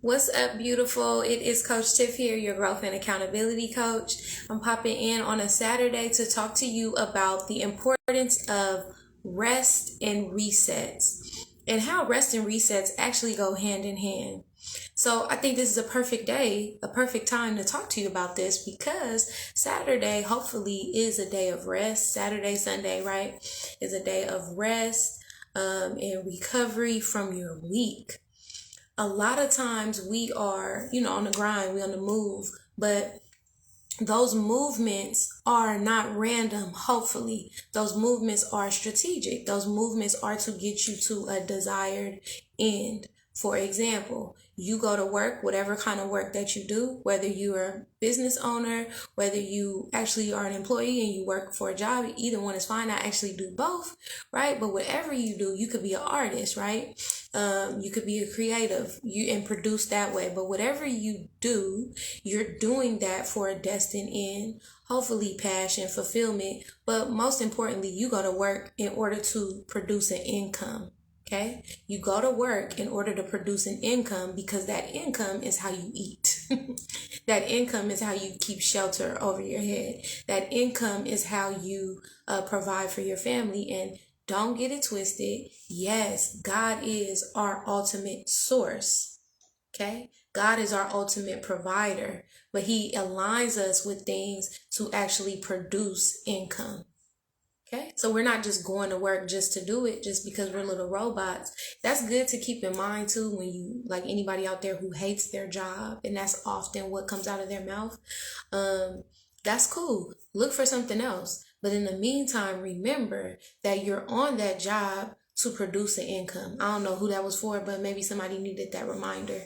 What's up, beautiful? It is Coach Tiff here, your growth and accountability coach. I'm popping in on a Saturday to talk to you about the importance of rest and resets and how rest and resets actually go hand in hand. So I think this is a perfect day, a perfect time to talk to you about this because Saturday hopefully is a day of rest. Saturday, Sunday, right, is a day of rest and recovery from your week. A lot of times we are, on the grind, we on the move, but those movements are not random. Hopefully those movements are strategic. Those movements are to get you to a desired end. For example, you go to work, whatever kind of work that you do, whether you're a business owner, whether you actually are an employee and you work for a job, either one is fine. I actually do both, right? But whatever you do, you could be an artist, right? You could be a creative, and produce that way. But whatever you do, you're doing that for a destined end, hopefully passion, fulfillment. But most importantly, you go to work in order to produce an income. Okay, you go to work in order to produce an income because that income is how you eat. That income is how you keep shelter over your head. That income is how you provide for your family. And don't get it twisted. Yes, God is our ultimate source. Okay, God is our ultimate provider, but He aligns us with things to actually produce income. Okay, so we're not just going to work just to do it, just because we're little robots. That's good to keep in mind too when you, like anybody out there who hates their job, and that's often what comes out of their mouth. That's cool. Look for something else. But in the meantime, remember that you're on that job to produce an income. I don't know who that was for, but maybe somebody needed that reminder,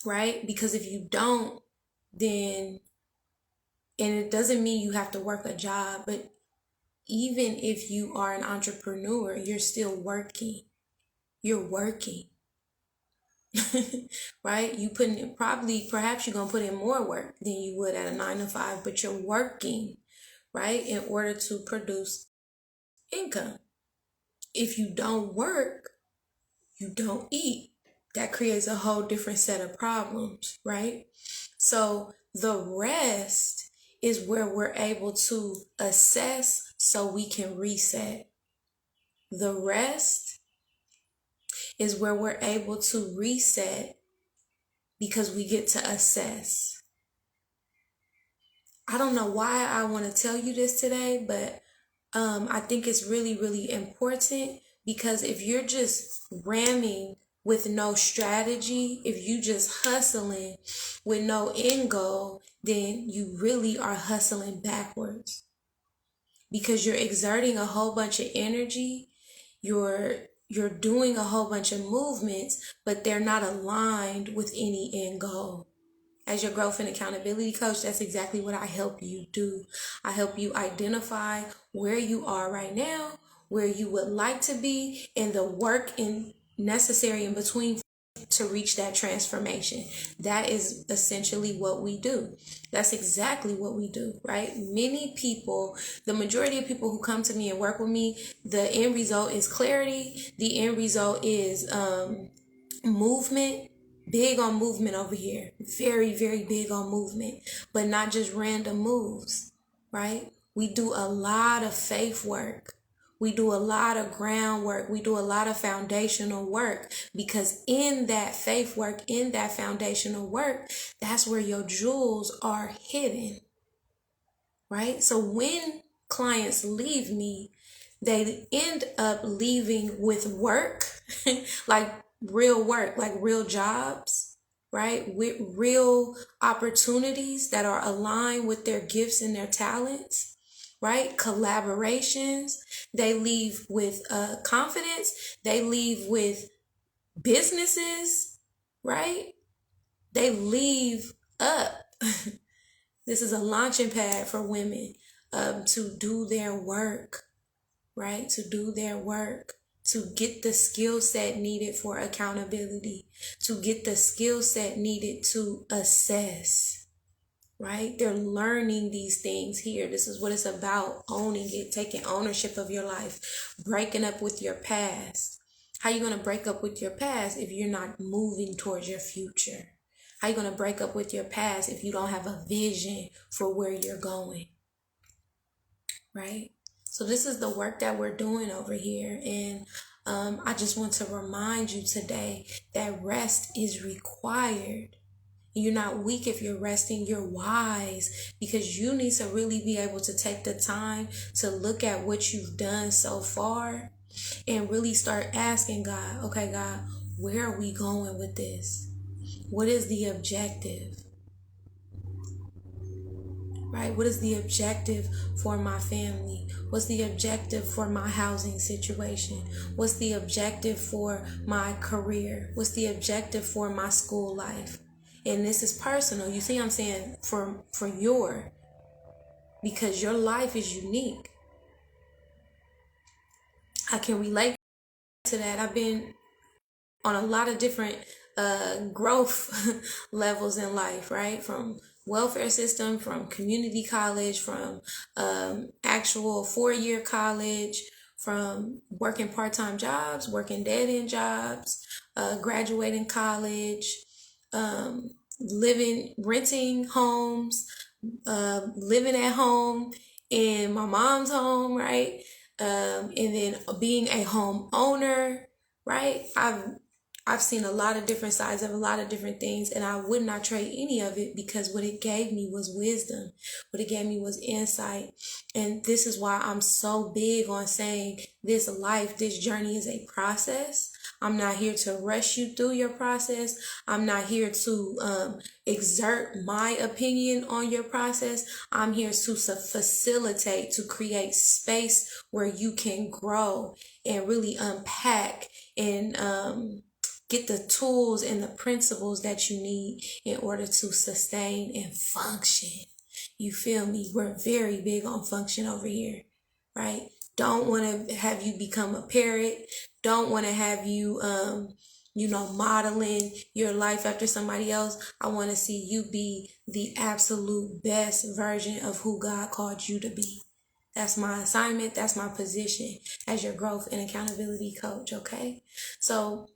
right? Because if you don't, then, and it doesn't mean you have to work a job, but even if you are an entrepreneur, you're still working. You're working. Right? You put in perhaps you're going to put in more work than you would at a 9 to 5, but you're working, right? In order to produce income. If you don't work, you don't eat. That creates a whole different set of problems, right? So the rest is where we're able to assess so we can reset. The rest is where we're able to reset because we get to assess. I don't know why I want to tell you this today, but I think it's really, really important because if you're just ramming with no strategy, if you just hustling with no end goal, then you really are hustling backwards because you're exerting a whole bunch of energy. You're doing a whole bunch of movements, but they're not aligned with any end goal. As your growth and accountability coach, that's exactly what I help you do. I help you identify where you are right now, where you would like to be, and the work necessary in between to reach that transformation. That is essentially what we do. That's exactly what we do, right? Many people, the majority of people who come to me and work with me, the end result is clarity. The end result is movement. Big on movement over here. Very, very big on movement, but not just random moves, right? We do a lot of faith work. We do a lot of groundwork. We do a lot of foundational work because in that faith work, in that foundational work, that's where your jewels are hidden, right? So when clients leave me, they end up leaving with work, like real work, like real jobs, right? With real opportunities that are aligned with their gifts and their talents, right? Collaborations. They leave with confidence. They leave with businesses, right? They leave up. This is a launching pad for women to do their work, right? To do their work, to get the skill set needed for accountability, to get the skill set needed to assess, right? They're learning these things here. This is what it's about, owning it, taking ownership of your life, breaking up with your past, How you going to break up with your past if you're not moving towards your future? How you going to break up with your past if you don't have a vision for where you're going? Right? So this is the work that we're doing over here. And I just want to remind you today that rest is required. You're not weak if you're resting, you're wise, because you need to really be able to take the time to look at what you've done so far and really start asking God, okay, God, where are we going with this? What is the objective? Right? What is the objective for my family? What's the objective for my housing situation? What's the objective for my career? What's the objective for my school life? And this is personal. You see, I'm saying for because your life is unique. I can relate to that. I've been on a lot of different growth levels in life, right? From welfare system, from community college, from actual 4-year college, from working part-time jobs, working dead-end jobs, graduating college, renting homes, living at home in my mom's home, right? And then being a homeowner, right? I've seen a lot of different sides of a lot of different things, and I would not trade any of it because what it gave me was wisdom. What it gave me was insight. And this is why I'm so big on saying this journey is a process. I'm not here to rush you through your process. I'm not here to exert my opinion on your process. I'm here to facilitate, to create space where you can grow and really unpack and get the tools and the principles that you need in order to sustain and function. You feel me? We're very big on function over here, right? Don't want to have you become a parrot. Don't want to have you, modeling your life after somebody else. I want to see you be the absolute best version of who God called you to be. That's my assignment. That's my position as your growth and accountability coach. Okay. So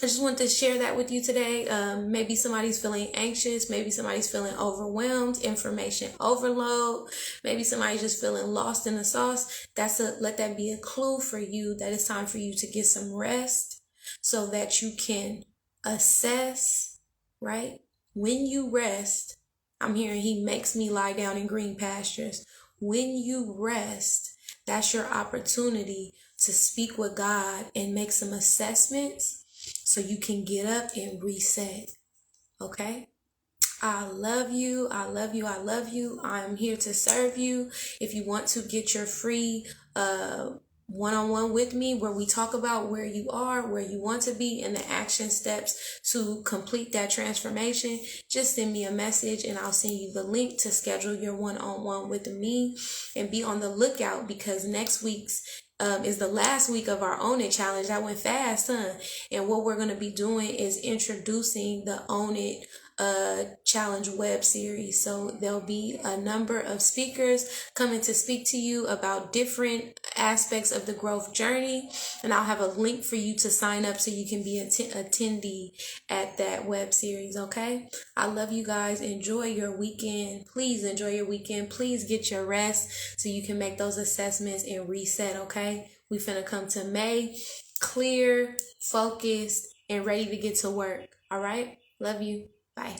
I just want to share that with you today. Maybe somebody's feeling anxious. Maybe somebody's feeling overwhelmed, information overload. Maybe somebody's just feeling lost in the sauce. Let that be a clue for you that it's time for you to get some rest so that you can assess, right? When you rest, I'm hearing He makes me lie down in green pastures. When you rest, that's your opportunity to speak with God and make some assessments so you can get up and reset. Okay? I love you. I love you. I love you. I'm here to serve you. If you want to get your free one-on-one with me where we talk about where you are, where you want to be, and the action steps to complete that transformation, just send me a message and I'll send you the link to schedule your one-on-one with me. And be on the lookout because next week's is the last week of our Own It challenge. That went fast, huh? And what we're going to be doing is introducing the Own It challenge web series. So there'll be a number of speakers coming to speak to you about different aspects of the growth journey, and I'll have a link for you to sign up so you can be an attendee at that web series. Okay, I love you guys. Enjoy your weekend. Please enjoy your weekend. Please get your rest so you can make those assessments and reset. Okay, we finna come to May clear, focused, and ready to get to work. All right, love you. Bye.